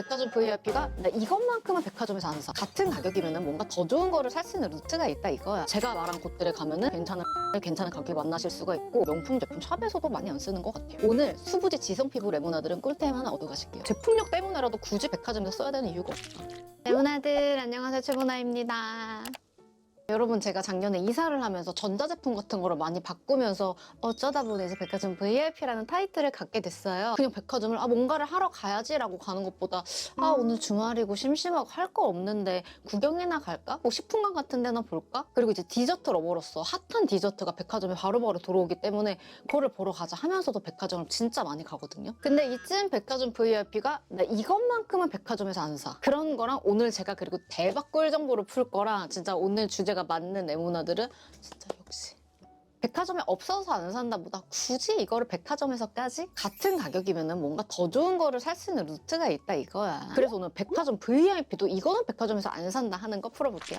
백화점 VIP가 나 이것만큼은 백화점에서 안 사. 같은 가격이면 뭔가 더 좋은 거를 살 수 있는 루트가 있다 이거야. 제가 말한 곳들에 가면은 괜찮은 가격에 만나실 수가 있고 명품 제품 샵에서도 많이 안 쓰는 것 같아요. 오늘 수부지 지성 피부 레모나들은 꿀템 하나 얻어가실게요. 제품력 때문에라도 굳이 백화점에서 써야 되는 이유가 없다. 레모나들 안녕하세요, 최고나입니다. 여러분, 제가 작년에 이사를 하면서 전자제품 같은 거를 많이 바꾸면서 어쩌다 보니 이제 백화점 VIP라는 타이틀을 갖게 됐어요. 그냥 백화점을 뭔가를 하러 가야지라고 가는 것보다 오늘 주말이고 심심하고 할 거 없는데 구경이나 갈까? 뭐 식품관 같은 데나 볼까? 그리고 이제 디저트 러버로서 핫한 디저트가 백화점에 바로바로 들어오기 때문에 그거를 보러 가자 하면서도 백화점을 진짜 많이 가거든요. 근데 이쯤 백화점 VIP가 나 이것만큼은 백화점에서 안 사. 그런 거랑 오늘 제가 그리고 대박 꿀 정보를 풀 거랑 진짜 오늘 주제가 맞는 레모나들은 진짜 역시 백화점에 없어서 안 산다 보다 굳이 이거를 백화점에서까지 같은 가격이면 뭔가 더 좋은 거를 살 수 있는 루트가 있다 이거야. 그래서 오늘 백화점 VIP도 이거는 백화점에서 안 산다 하는 거 풀어볼게요.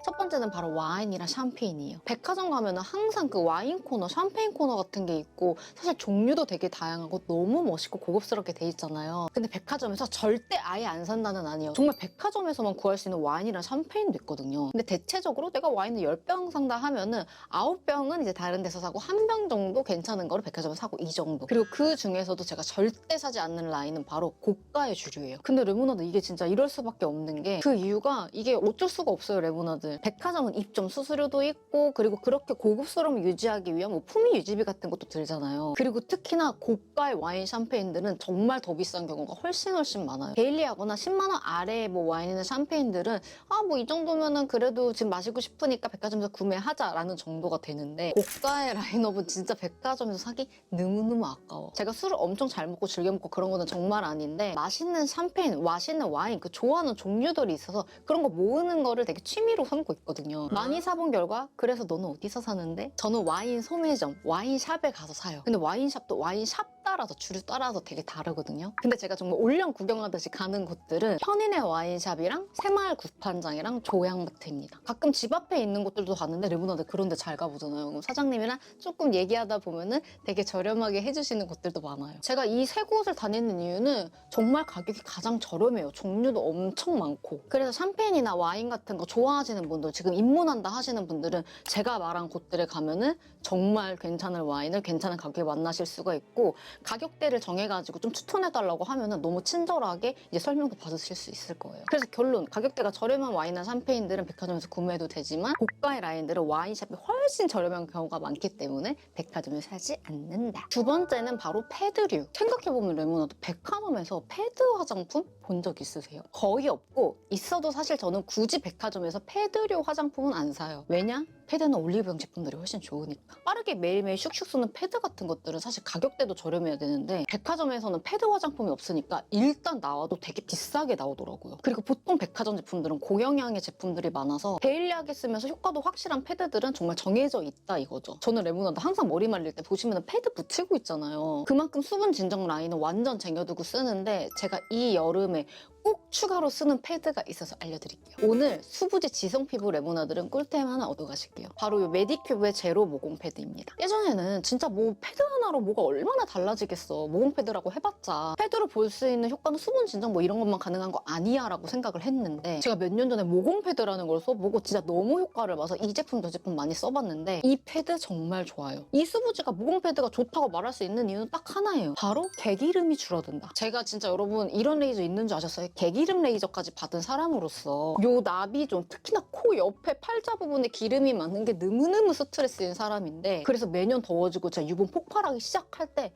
첫 번째는 바로 와인이랑 샴페인이에요. 백화점 가면은 항상 그 와인 코너, 샴페인 코너 같은 게 있고 사실 종류도 되게 다양하고 너무 멋있고 고급스럽게 돼 있잖아요. 근데 백화점에서 절대 아예 안 산다는 아니에요. 정말 백화점에서만 구할 수 있는 와인이랑 샴페인도 있거든요. 근데 대체적으로 내가 와인을 10병 산다 하면은 9병은 이제 다른 데서 사고 1병 정도 괜찮은 거를 백화점에서 사고 이 정도. 그리고 그 중에서도 제가 절대 사지 않는 라인은 바로 고가의 주류예요. 근데 레모나드 이게 진짜 이럴 수밖에 없는 게 그 이유가 이게 어쩔 수가 없어요, 레모나드. 백화점은 입점 수수료도 있고 그리고 그렇게 고급스러움을 유지하기 위한 뭐 품위 유지비 같은 것도 들잖아요. 그리고 특히나 고가의 와인 샴페인들은 정말 더 비싼 경우가 훨씬 많아요. 데일리하거나 10만 원 아래의 뭐 와인이나 샴페인들은 뭐 이 정도면은 그래도 지금 마시고 싶으니까 백화점에서 구매하자라는 정도가 되는데 고가의 라인업은 진짜 백화점에서 사기 너무너무 아까워. 제가 술을 엄청 잘 먹고 즐겨 먹고 그런 거는 정말 아닌데 맛있는 샴페인, 맛있는 와인 그 좋아하는 종류들이 있어서 그런 거 모으는 거를 되게 취미로 삼고 있거든요. 많이 사본 결과 그래서 너는 어디서 사는데? 저는 와인 소매점, 와인샵에 가서 사요. 근데 와인샵도 와인샵 따라서 주류 따라서 되게 다르거든요. 근데 제가 정말 올영 구경하듯이 가는 곳들은 현인의 와인샵이랑 새마을 구판장이랑 조양마트입니다. 가끔 집 앞에 있는 곳들도 갔는데 레모나드 그런 데 잘 가보잖아요. 그럼 사장님이랑 조금 얘기하다 보면은 되게 저렴하게 해주시는 곳들도 많아요. 제가 이 세 곳을 다니는 이유는 정말 가격이 가장 저렴해요. 종류도 엄청 많고. 그래서 샴페인이나 와인 같은 거 좋아하시는 분들, 지금 입문한다 하시는 분들은 제가 말한 곳들에 가면은 정말 괜찮은 와인을 괜찮은 가격에 만나실 수가 있고 가격대를 정해가지고 좀 추천해달라고 하면은 너무 친절하게 이제 설명도 받으실 수 있을 거예요. 그래서 결론, 가격대가 저렴한 와인이나 샴페인들은 백화점에서 구매해도 되지만 고가의 라인들은 와인샵이 훨씬 저렴한 경우가 많기 때문에 백화점에서 사지 않는다. 두 번째는 바로 패드류. 생각해보면 레모나드 백화점에서 패드 화장품 본 적 있으세요? 거의 없고 있어도 사실 저는 굳이 백화점에서 패드류 화장품은 안 사요. 왜냐? 패드는 올리브영 제품들이 훨씬 좋으니까. 빠르게 매일매일 슉슉 쓰는 패드 같은 것들은 사실 가격대도 저렴해야 되는데 백화점에서는 패드 화장품이 없으니까 일단 나와도 되게 비싸게 나오더라고요. 그리고 보통 백화점 제품들은 고영양의 제품들이 많아서 데일리하게 쓰면서 효과도 확실한 패드들은 정말 정해져 있다 이거죠. 저는 레모나드 항상 머리 말릴 때 보시면 패드 붙이고 있잖아요. 그만큼 수분 진정 라인은 완전 쟁여두고 쓰는데 제가 이 여름에 꼭 추가로 쓰는 패드가 있어서 알려드릴게요. 오늘 수부지 지성 피부 레모나들은 꿀템 하나 얻어가실게요. 바로 이 메디큐브의 제로 모공 패드입니다. 예전에는 진짜 뭐 패드 하나로 뭐가 얼마나 달라지겠어. 모공 패드라고 해봤자 패드로 볼 수 있는 효과는 수분 진정 뭐 이런 것만 가능한 거 아니야 라고 생각을 했는데 제가 몇 년 전에 모공 패드라는 걸 써보고 진짜 너무 효과를 봐서 이 제품 저 제품 많이 써봤는데 이 패드 정말 좋아요. 이 수부지가 모공 패드가 좋다고 말할 수 있는 이유는 딱 하나예요. 바로 개기름이 줄어든다. 제가 진짜 여러분 이런 레이저 있는 줄 아셨어요? 개기름 레이저까지 받은 사람으로서 요 나비존, 특히나 코 옆에 팔자 부분에 기름이 많은 게 너무너무 스트레스인 사람인데 그래서 매년 더워지고 제가 유분 폭발하기 시작할 때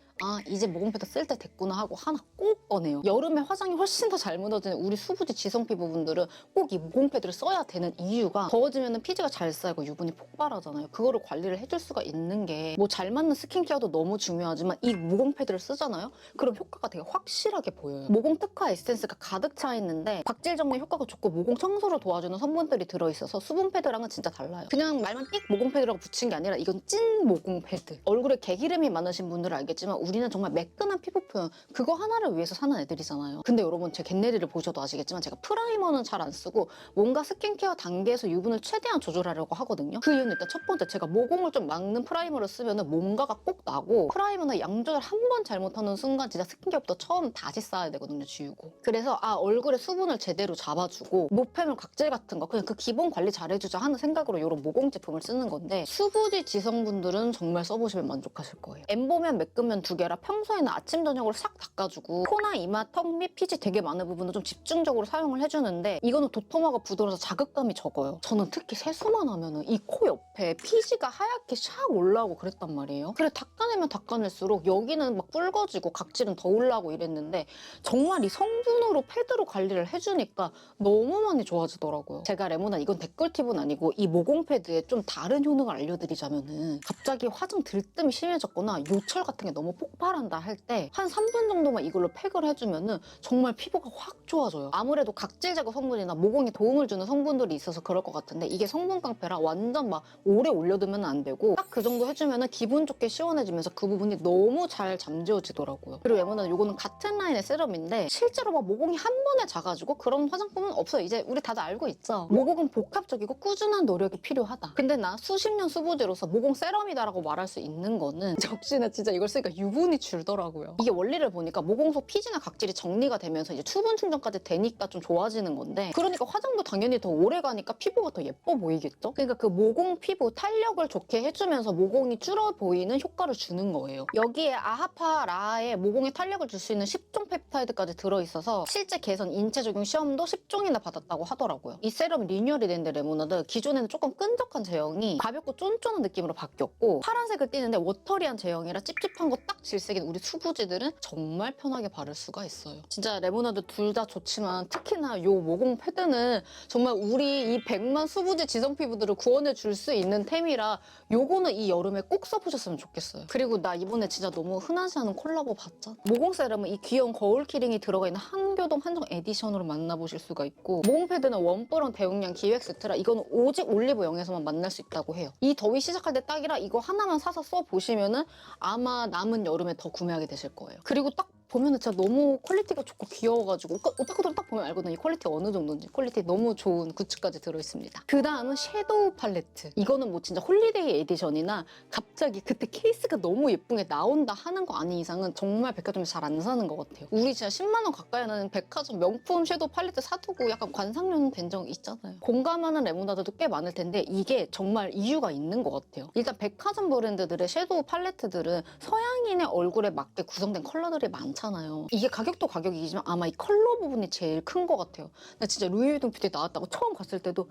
이제 모공 패드 쓸 때 됐구나 하고 하나 꼭 꺼내요. 여름에 화장이 훨씬 더 잘 묻어지는 우리 수부지 지성 피부분들은 꼭 이 모공 패드를 써야 되는 이유가 더워지면 피지가 잘 쌓이고 유분이 폭발하잖아요. 그거를 관리를 해줄 수가 있는 게 뭐 잘 맞는 스킨케어도 너무 중요하지만 이 모공 패드를 쓰잖아요? 그럼 효과가 되게 확실하게 보여요. 모공 특화 에센스가 가득 차 있는데 각질 정리 효과가 좋고 모공 청소를 도와주는 성분들이 들어있어서 수분 패드랑은 진짜 달라요. 그냥 말만 띡 모공 패드라고 붙인 게 아니라 이건 찐 모공 패드. 얼굴에 개기름이 많으신 분들은 알겠지만 우리 우리는 정말 매끈한 피부 표현 그거 하나를 위해서 사는 애들이잖아요. 근데 여러분 제 겟레디를 보셔도 아시겠지만 제가 프라이머는 잘 안 쓰고 뭔가 스킨케어 단계에서 유분을 최대한 조절하려고 하거든요. 그 이유는 일단 첫 번째 제가 모공을 좀 막는 프라이머를 쓰면 뭔가가 꼭 나고 프라이머나 양 조절 한 번 잘못하는 순간 진짜 스킨케어부터 처음 다시 쌓아야 되거든요. 지우고. 그래서 얼굴에 수분을 제대로 잡아주고 노폐물 각질 같은 거 그냥 그 기본 관리 잘해주자 하는 생각으로 이런 모공 제품을 쓰는 건데 수부지 지성분들은 정말 써보시면 만족하실 거예요. 엠보면 매끈면 두 개라 평소에는 아침 저녁으로 싹 닦아주고 코나 이마, 턱 및 피지 되게 많은 부분을 좀 집중적으로 사용을 해주는데 이거는 도톰하고 부드러워서 자극감이 적어요. 저는 특히 세수만 하면은 이 코 옆에 피지가 하얗게 샥 올라오고 그랬단 말이에요. 그래 닦아내면 닦아낼수록 여기는 막 붉어지고 각질은 더 올라오고 이랬는데 정말 이 성분으로 패드로 관리를 해주니까 너무 많이 좋아지더라고요. 제가 레모나 이건 댓글 팁은 아니고 이 모공 패드에 좀 다른 효능을 알려드리자면은 갑자기 화장 들뜸이 심해졌거나 요철 같은 게 너무 폭발한다 할 때 한 3분 정도만 이걸로 팩을 해주면은 정말 피부가 확 좋아져요. 아무래도 각질 제거 성분이나 모공에 도움을 주는 성분들이 있어서 그럴 것 같은데 이게 성분 깡패라 완전 막 오래 올려두면 안 되고 딱 그 정도 해주면은 기분 좋게 시원해지면서 그 부분이 너무 잘 잠재워지더라고요. 그리고 레모나는 이거는 같은 라인의 세럼인데 실제로 막 모공이 한 번에 작아지고 그런 화장품은 없어요. 이제 우리 다들 알고 있죠? 모공은 복합적이고 꾸준한 노력이 필요하다. 근데 나 수십 년 수부지로서 모공 세럼이다라고 말할 수 있는 거는 역시나 진짜 이걸 쓰니까 유분이 줄더라고요. 이게 원리를 보니까 모공 속 피지나 각질이 정리가 되면서 이제 수분 충전까지 되니까 좀 좋아지는 건데 그러니까 화장도 당연히 더 오래 가니까 피부가 더 예뻐 보이겠죠? 그러니까 그 모공 피부 탄력을 좋게 해주면서 모공이 줄어 보이는 효과를 주는 거예요. 여기에 아하파 라에 모공에 탄력을 줄 수 있는 10종 펩타이드까지 들어있어서 실제 개선 인체 적용 시험도 10종이나 받았다고 하더라고요. 이 세럼이 리뉴얼이 됐는데 레모나드 기존에는 조금 끈적한 제형이 가볍고 쫀쫀한 느낌으로 바뀌었고 파란색을 띠는데 워터리한 제형이라 찝찝한 거 딱 질색인 우리 수부지들은 정말 편하게 바를 수가 있어요. 진짜 레모나드 둘 다 좋지만 특히나 요 모공 패드는 정말 우리 이 100만 수부지 지성 피부들을 구원해 줄 수 있는 템이라 요거는 이 여름에 꼭 써보셨으면 좋겠어요. 그리고 나 이번에 진짜 너무 흔하지 않은 콜라보 봤잖아. 모공 세럼은 이 귀여운 거울 키링이 들어가 있는 한교동 한정 에디션으로 만나보실 수가 있고 모공 패드는 원뿔원 대용량 기획 세트라 이거는 오직 올리브영에서만 만날 수 있다고 해요. 이 더위 시작할 때 딱이라 이거 하나만 사서 써보시면은 아마 남은 여름에 더 구매하게 되실 거예요. 그리고 딱 보면은 진짜 너무 퀄리티가 좋고 귀여워가지고 오타쿠들은 딱 보면 알거든요. 이 퀄리티 어느 정도인지. 퀄리티 너무 좋은 굿즈까지 들어있습니다. 그 다음은 섀도우 팔레트. 이거는 뭐 진짜 홀리데이 에디션이나 갑자기 그때 케이스가 너무 예쁜 게 나온다 하는 거 아닌 이상은 정말 백화점에서 잘 안 사는 것 같아요. 우리 진짜 10만 원 가까이 하는 백화점 명품 섀도우 팔레트 사두고 약간 관상용 된 적 있잖아요. 공감하는 레모나드도 꽤 많을 텐데 이게 정말 이유가 있는 것 같아요. 일단 백화점 브랜드들의 섀도우 팔레트들은 서양인의 얼굴에 맞게 구성된 컬러들이 많잖아요. 이게 가격도 가격이지만 아마 이 컬러 부분이 제일 큰 것 같아요. 나 진짜 루이비통 뷰티 나왔다고 처음 갔을 때도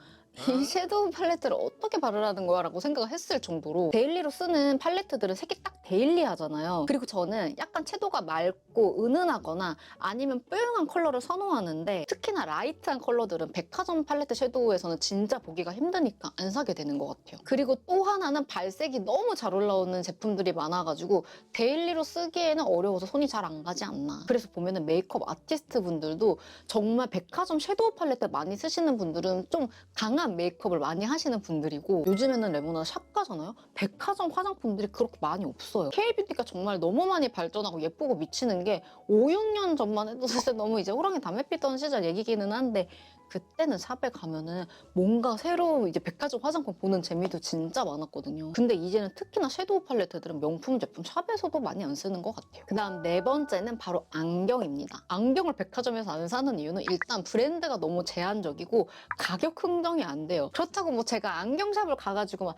이 섀도우 팔레트를 어떻게 바르라는 거야 라고 생각을 했을 정도로 데일리로 쓰는 팔레트들은 색이 딱 데일리하잖아요. 그리고 저는 약간 채도가 맑고 은은하거나 아니면 뽀용한 컬러를 선호하는데 특히나 라이트한 컬러들은 백화점 팔레트 섀도우에서는 진짜 보기가 힘드니까 안 사게 되는 것 같아요. 그리고 또 하나는 발색이 너무 잘 올라오는 제품들이 많아가지고 데일리로 쓰기에는 어려워서 손이 잘 안 가지 않나. 그래서 보면은 메이크업 아티스트 분들도 정말 백화점 섀도우 팔레트 많이 쓰시는 분들은 좀 강한 메이크업을 많이 하시는 분들이고 요즘에는 레모나 샵 가잖아요? 백화점 화장품들이 그렇게 많이 없어요. K뷰티가 정말 너무 많이 발전하고 예쁘고 미치는 게 5, 6년 전만 해도 사실 너무 이제 호랑이 담배 피던 시절 얘기기는 한데 그때는 샵에 가면은 뭔가 새로운 이제 백화점 화장품 보는 재미도 진짜 많았거든요. 근데 이제는 특히나 섀도우 팔레트들은 명품 제품 샵에서도 많이 안 쓰는 것 같아요. 그 다음 네 번째는 바로 안경입니다. 안경을 백화점에서 안 사는 이유는 일단 브랜드가 너무 제한적이고 가격 흥정이 안 돼요. 그렇다고 뭐 제가 안경샵을 가가지고 막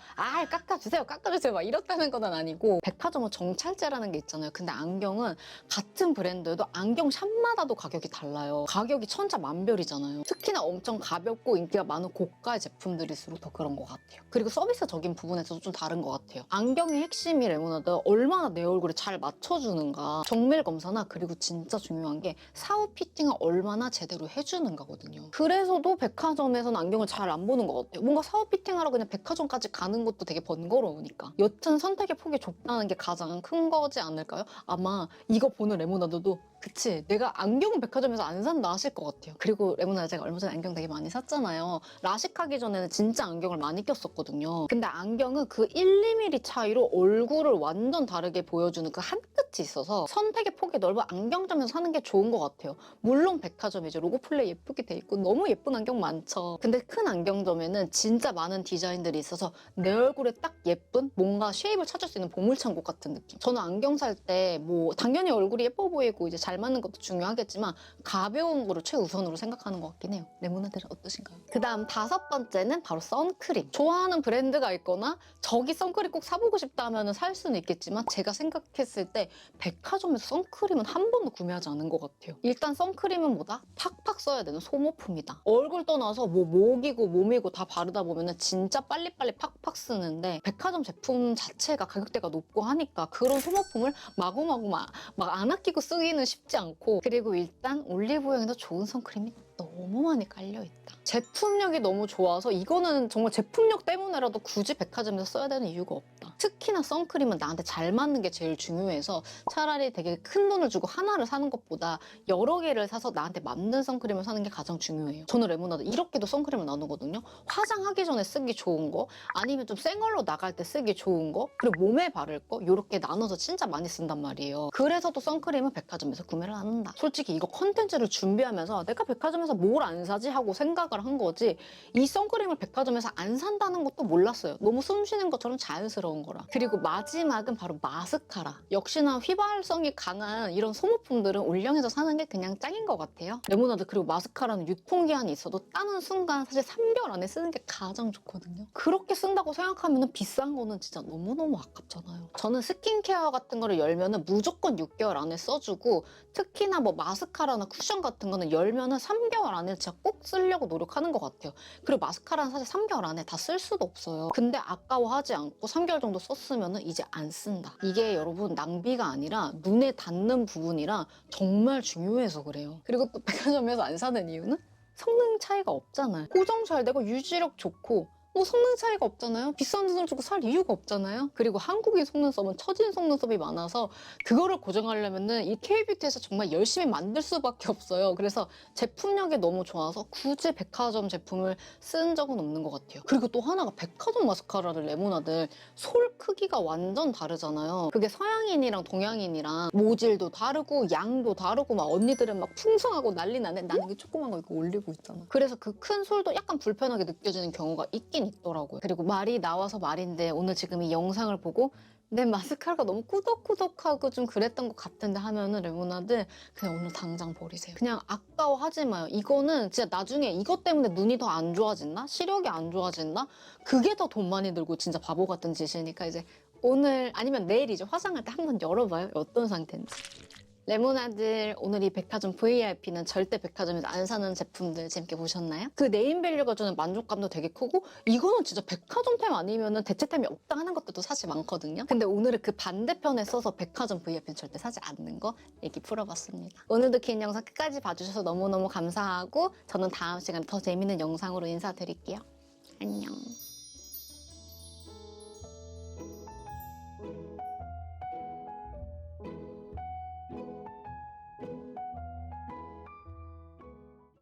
깎아주세요 막 이렇다는 건 아니고 백화점은 정찰제라는 게 있잖아요. 근데 안경은 같은 브랜드여도 안경샵마다도 가격이 달라요. 가격이 천차만별이잖아요. 특히나 엄청 가볍고 인기가 많은 고가의 제품들일수록 더 그런 것 같아요. 그리고 서비스적인 부분에서도 좀 다른 것 같아요. 안경의 핵심이 레모나드 얼마나 내 얼굴에 잘 맞춰주는가 정밀 검사나 그리고 진짜 중요한 게 사후 피팅을 얼마나 제대로 해주는가거든요. 그래서도 백화점에서는 안경을 잘 안 보는 것 같아요. 뭔가 사후 피팅하러 그냥 백화점까지 가는 것도 되게 번거로우니까. 여튼 선택의 폭이 좁다는 게 가장 큰 거지 않을까요? 아마 이거 보는 레모나드도 그치, 내가 안경은 백화점에서 안 산다 하실 것 같아요. 그리고 레모나 제가 얼마 전에 안경 되게 많이 샀잖아요. 라식하기 전에는 진짜 안경을 많이 꼈었거든요. 근데 안경은 그 1~2mm 차이로 얼굴을 완전 다르게 보여주는 그 한 끝이 있어서 선택의 폭이 넓은 안경점에서 사는 게 좋은 것 같아요. 물론 백화점이 이제 로고 플레이 예쁘게 돼 있고 너무 예쁜 안경 많죠. 근데 큰 안경점에는 진짜 많은 디자인들이 있어서 내 얼굴에 딱 예쁜 뭔가 쉐입을 찾을 수 있는 보물창고 같은 느낌. 저는 안경 살 때 뭐 당연히 얼굴이 예뻐 보이고 이제 잘 맞는 것도 중요하겠지만 가벼운 거를 최우선으로 생각하는 것 같긴 해요. 레모나들은 어떠신가요? 그 다음 5번째는 바로 선크림. 좋아하는 브랜드가 있거나 저기 선크림 꼭 사보고 싶다 하면 살 수는 있겠지만 제가 생각했을 때 백화점에서 선크림은 한 번도 구매하지 않은 것 같아요. 일단 선크림은 뭐다? 팍팍 써야 되는 소모품이다. 얼굴 떠나서 뭐 목이고 몸이고 다 바르다 보면 진짜 빨리빨리 팍팍 쓰는데 백화점 제품 자체가 가격대가 높고 하니까 그런 소모품을 마구마구 막 안 아끼고 쓰기는 쉽지 않고, 그리고 일단 올리브영에도 좋은 선크림이 너무 많이 깔려있다. 제품력이 너무 좋아서 이거는 정말 제품력 때문에라도 굳이 백화점에서 써야 되는 이유가 없다. 특히나 선크림은 나한테 잘 맞는 게 제일 중요해서 차라리 되게 큰 돈을 주고 하나를 사는 것보다 여러 개를 사서 나한테 맞는 선크림을 사는 게 가장 중요해요. 저는 레모나드 이렇게도 선크림을 나누거든요. 화장하기 전에 쓰기 좋은 거, 아니면 좀 생얼로 나갈 때 쓰기 좋은 거, 그리고 몸에 바를 거, 이렇게 나눠서 진짜 많이 쓴단 말이에요. 그래서도 선크림은 백화점에서 구매를 한다. 솔직히 이거 컨텐츠를 준비하면서 내가 백화점에서 뭘 안 사지 하고 생각을 한 거지, 이 선크림을 백화점에서 안 산다는 것도 몰랐어요. 너무 숨 쉬는 것처럼 자연스러운 거라. 그리고 마지막은 바로 마스카라. 역시나 휘발성이 강한 이런 소모품들은 올영에서 사는 게 그냥 짱인 것 같아요. 레모나드 그리고 마스카라는 유통기한이 있어도 따는 순간 사실 3개월 안에 쓰는 게 가장 좋거든요. 그렇게 쓴다고 생각하면 비싼 거는 진짜 너무너무 아깝잖아요. 저는 스킨케어 같은 거를 열면은 무조건 6개월 안에 써주고, 특히나 뭐 마스카라나 쿠션 같은 거는 열면은 3개월 안에 진짜 꼭 쓰려고 노력하는 것 같아요. 그리고 마스카라는 사실 3개월 안에 다 쓸 수도 없어요. 근데 아까워하지 않고 3개월 정도 썼으면 이제 안 쓴다. 이게 여러분 낭비가 아니라 눈에 닿는 부분이라 정말 중요해서 그래요. 그리고 또 백화점에서 안 사는 이유는 성능 차이가 없잖아요. 고정 잘 되고 유지력 좋고 뭐 성능 차이가 없잖아요. 비싼 돈을 주고 살 이유가 없잖아요. 그리고 한국인 속눈썹은 처진 속눈썹이 많아서 그거를 고정하려면은 이 K뷰티에서 정말 열심히 만들 수밖에 없어요. 그래서 제품력이 너무 좋아서 굳이 백화점 제품을 쓴 적은 없는 것 같아요. 그리고 또 하나가 백화점 마스카라를 레모나드 솔 크기가 완전 다르잖아요. 그게 서양인이랑 동양인이랑 모질도 다르고 양도 다르고 막 언니들은 막 풍성하고 난리 나는데 나는 이게 조그만 거 이거 올리고 있잖아. 그래서 그 큰 솔도 약간 불편하게 느껴지는 경우가 있긴 있더라고요. 그리고 말이 나와서 말인데 오늘 지금 이 영상을 보고 내 마스카라가 너무 꾸덕꾸덕하고 좀 그랬던 것 같은데 하면은 레모나드 그냥 오늘 당장 버리세요. 그냥 아까워하지 마요. 이거는 진짜 나중에 이것 때문에 눈이 더 안 좋아진다? 시력이 안 좋아진다? 그게 더 돈 많이 들고 진짜 바보 같은 짓이니까 이제 오늘 아니면 내일 이제 화장할 때 한번 열어봐요. 어떤 상태인지. 레모나들 오늘 이 백화점 VIP는 절대 백화점에서 안 사는 제품들 재밌게 보셨나요? 그 네임밸류가 주는 만족감도 되게 크고, 이거는 진짜 백화점템 아니면 대체템이 없다 하는 것들도 사실 많거든요. 근데 오늘은 그 반대편에 써서 백화점 VIP는 절대 사지 않는 거 얘기 풀어봤습니다. 오늘도 긴 영상 끝까지 봐주셔서 너무너무 감사하고 저는 다음 시간에 더 재밌는 영상으로 인사드릴게요. 안녕.